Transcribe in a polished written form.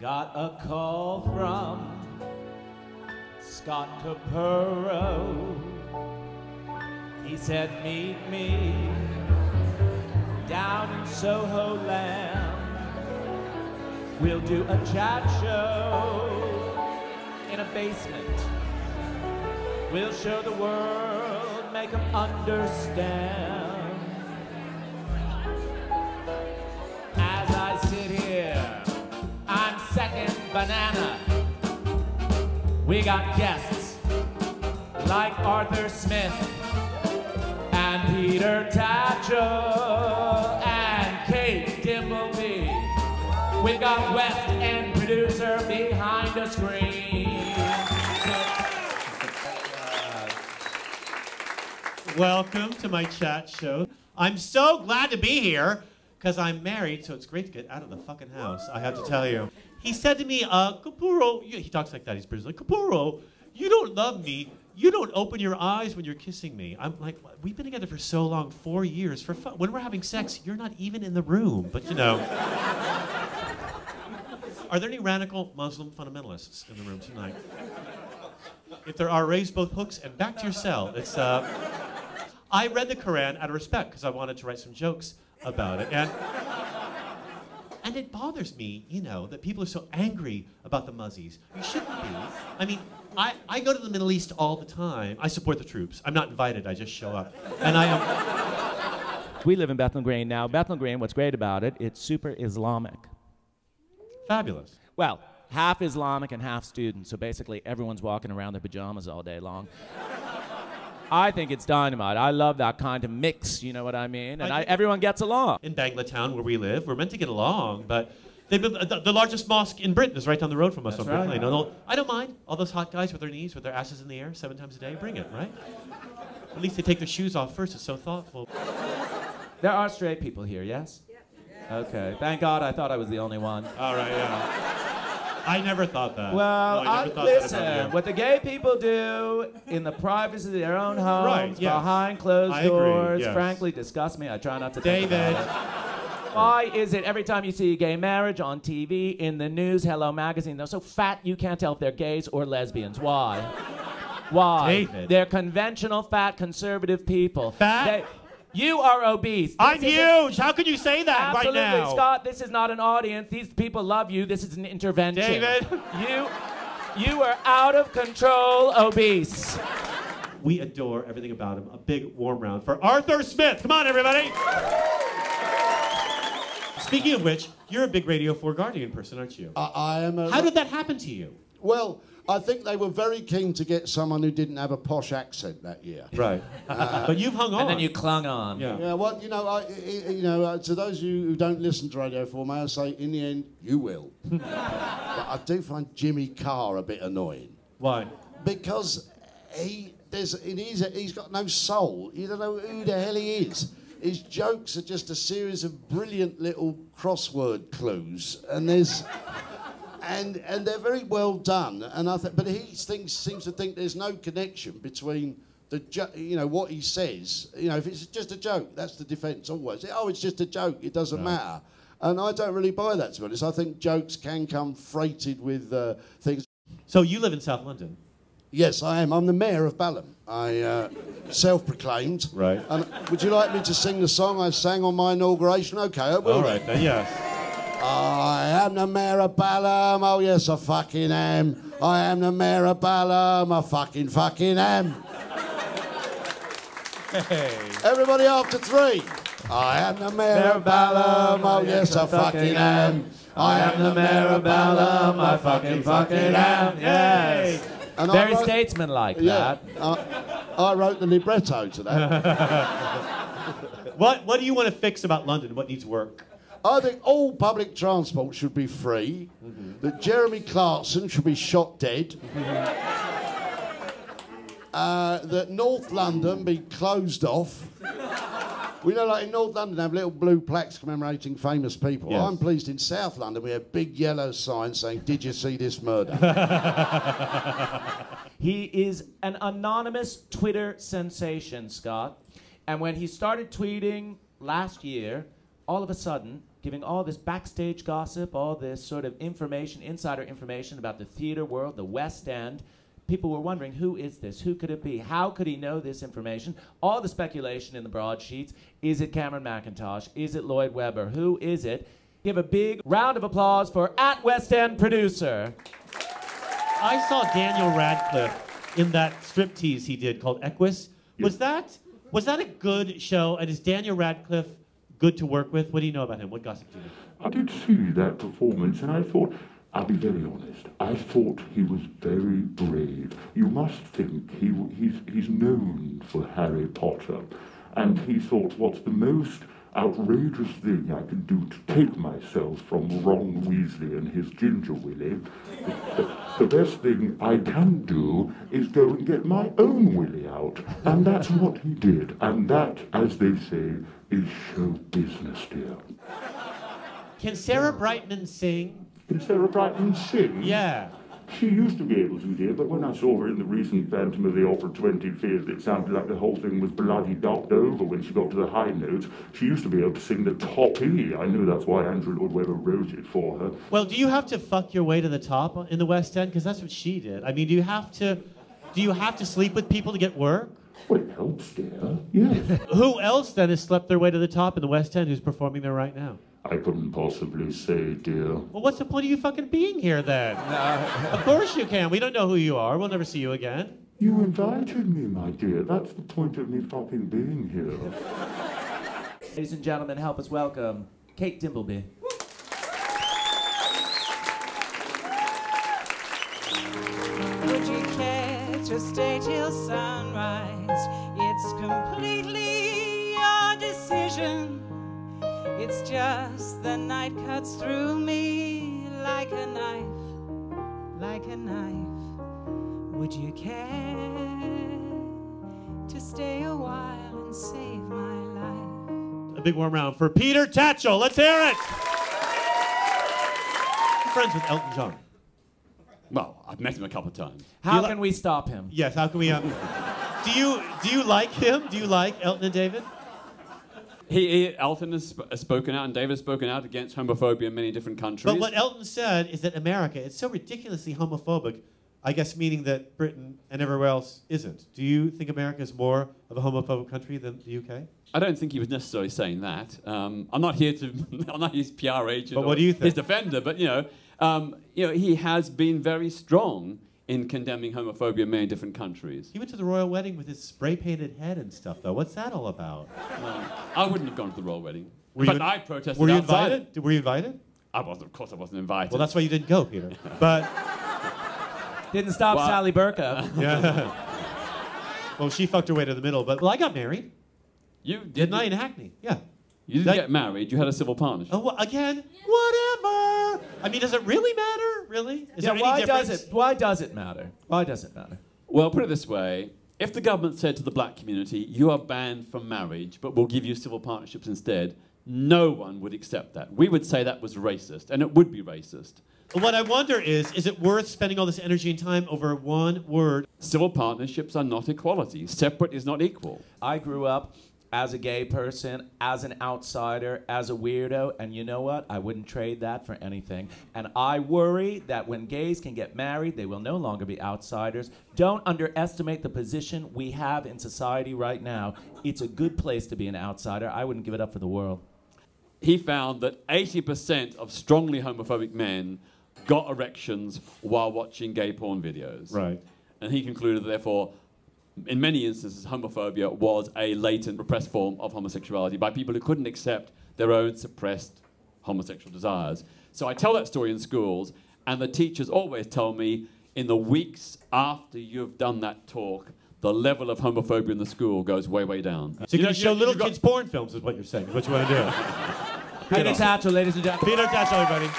Got a call from Scott Capurro. He said, meet me down in Soho land. We'll do a chat show in a basement. We'll show the world, make them understand. As I sit here, I'm second banana. We got guests like Arthur Smith and Peter Tatchell and Kate Dimbleby. We got West End producer behind a screen. Welcome to my chat show. I'm so glad to be here because I'm married, so it's great to get out of the fucking house, I have to tell you. He said to me, Capurro, he talks like that, he's British, like, Capurro, you don't love me. You don't open your eyes when you're kissing me. I'm like, we've been together for so long, 4 years, for fun. When we're having sex, you're not even in the room, but you know. Are there any radical Muslim fundamentalists in the room tonight? If there are, raise both hooks and back to your cell. It's, I read the Quran out of respect because I wanted to write some jokes about it. And it bothers me, you know, that people are so angry about the Muzzies. You shouldn't be. I mean, I go to the Middle East all the time. I support the troops. I'm not invited, I just show up. And I am... We live in Bethnal Green now. Bethnal Green, what's great about it, it's super Islamic. Fabulous. Well, half Islamic and half student, so basically everyone's walking around in their pajamas all day long. I think it's dynamite. I love that kind of mix, you know what I mean? And everyone gets along. In Banglatown, where we live, we're meant to get along, but the largest mosque in Britain is right down the road from us. That's on Britain right. Lane. I don't mind. All those hot guys with their knees, with their asses in the air 7 times a day, bring it, right? At least they take their shoes off first. It's so thoughtful. There are straight people here, yes? Yeah. Okay. Thank God I thought I was the only one. All right, yeah. I never thought that. Well, no, I never thought listen, that about you. what the gay people do in the privacy of their own homes, Right, yes. behind closed I agree, doors, yes. frankly disgusts me. I try not to think David. about it. Why is it every time you see a gay marriage on TV, in the news, Hello Magazine, they're so fat you can't tell if they're gays or lesbians? Why? Why? David. They're conventional, fat, conservative people. Fat? You are obese. I'm huge. How could you say that Absolutely, right now? Scott, this is not an audience. These people love you. This is an intervention. David. You are out of control obese. We adore everything about him. A big warm round for Arthur Smith. Come on, everybody. Speaking of which, you're a big Radio 4 Guardian person, aren't you? I am a... How did that happen to you? Well, I think they were very keen to get someone who didn't have a posh accent that year. Right. But you've hung on. And then you clung on. Yeah. Yeah, well, you know, to those of you who don't listen to Radio 4, may I say, in the end, you will. But I do find Jimmy Carr a bit annoying. Why? Because he's got no soul. You don't know who the hell he is. His jokes are just a series of brilliant little crossword clues, and there's... And they're very well done, and but he seems to think there's no connection between what he says. You know, if it's just a joke, that's the defence always. Oh, it's just a joke, it doesn't matter. And I don't really buy that, to be honest. I think jokes can come freighted with things. So you live in South London? Yes, I am. I'm the mayor of Balham. I self-proclaimed. Right. And would you like me to sing the song I sang on my inauguration? Okay, I will. All right, then, yeah. I am the mayor of Balham, oh yes I fucking am. I am the mayor of Balham, I fucking am. Hey. Everybody after 3. I am the mayor of Balham, oh yes I fucking am. I am the mayor of Balham, I fucking am. Yes. And Very statesmanlike, that. I wrote the libretto to that. What do you want to fix about London? What needs work? I think all public transport should be free, that Jeremy Clarkson should be shot dead, that North London be closed off. We know, like in North London, they have little blue plaques commemorating famous people. Yes. I'm pleased in South London we have big yellow signs saying, "Did you see this murder?" He is an anonymous Twitter sensation, Scott. And when he started tweeting last year, all of a sudden, giving all this backstage gossip, all this sort of information, insider information about the theater world, the West End. People were wondering, who is this? Who could it be? How could he know this information? All the speculation in the broadsheets. Is it Cameron McIntosh? Is it Lloyd Webber? Who is it? Give a big round of applause for at West End producer. I saw Daniel Radcliffe in that striptease he did called Equus. Was that a good show? And is Daniel Radcliffe good to work with? What do you know about him? What gossip do you know? I did see that performance, and I thought, I'll be very honest, I thought he was very brave. You must think he's known for Harry Potter, and he thought, what's the most outrageous thing I can do to take myself from Ron Weasley and his Ginger Willy? The best thing I can do is go and get my own Willy out, and that's what he did. And that, as they say, is show business, dear. Can Sarah Brightman sing? Can Sarah Brightman sing? Yeah. She used to be able to, dear, but when I saw her in the recent Phantom of the Opera 25th, it sounded like the whole thing was bloody ducked over when she got to the high notes. She used to be able to sing the top E. I knew that's why Andrew Lloyd Webber wrote it for her. Well, do you have to fuck your way to the top in the West End? Because that's what she did. I mean, do you have to sleep with people to get work? Well, it helps, dear. Yes. Who else then has slept their way to the top in the West End who's performing there right now? I couldn't possibly say, dear. Well, what's the point of you fucking being here then? Of course you can. We don't know who you are. We'll never see you again. You invited me, my dear. That's the point of me fucking being here. Ladies and gentlemen, help us welcome Kate Dimbleby. Would you care to stay till sunrise? It's completely your decision. It's just the night cuts through me like a knife, like a knife. Would you care to stay a while and save my life? A big warm round for Peter Tatchell. Let's hear it. I'm friends with Elton John. Well, I've met him a couple of times. How can we stop him? Yes, how can we... Do you like him? Do you like Elton and David? Elton has spoken out and David has spoken out against homophobia in many different countries. But what Elton said is that America is so ridiculously homophobic, I guess meaning that Britain and everywhere else isn't. Do you think America is more of a homophobic country than the UK? I don't think he was necessarily saying that. I'm not here to... I'm not his PR agent but what do you think? His defender, but, he has been very strong in condemning homophobia in many different countries. He went to the royal wedding with his spray-painted head and stuff, though. What's that all about? I wouldn't have gone to the royal wedding. But I protested Were you outside. invited? Were you invited? I wasn't. Of course I wasn't invited. Well, that's why you didn't go, Peter. But... Didn't stop Sally Burka. Yeah. Well, she fucked her way to the middle, but... Well, I got married. You did? Didn't I, in Hackney? Yeah. You didn't get married. You had a civil partnership. Oh, again? Whatever. I mean, does it really matter? Really? Is there any difference? Why does it matter? Why does it matter? Well, put it this way. If the government said to the black community, you are banned from marriage, but we'll give you civil partnerships instead, no one would accept that. We would say that was racist, and it would be racist. What I wonder is it worth spending all this energy and time over one word? Civil partnerships are not equality. Separate is not equal. I grew up as a gay person, as an outsider, as a weirdo, and you know what? I wouldn't trade that for anything. And I worry that when gays can get married, they will no longer be outsiders. Don't underestimate the position we have in society right now. It's a good place to be an outsider. I wouldn't give it up for the world. He found that 80% of strongly homophobic men got erections while watching gay porn videos. Right. And he concluded, therefore, in many instances, homophobia was a latent, repressed form of homosexuality by people who couldn't accept their own suppressed homosexual desires. So I tell that story in schools, and the teachers always tell me, in the weeks after you've done that talk, the level of homophobia in the school goes way, way down. So you can show little kids porn films is what you're saying, is what you want to do. Peter Tatchell, ladies and gentlemen. Peter Tatchell, everybody.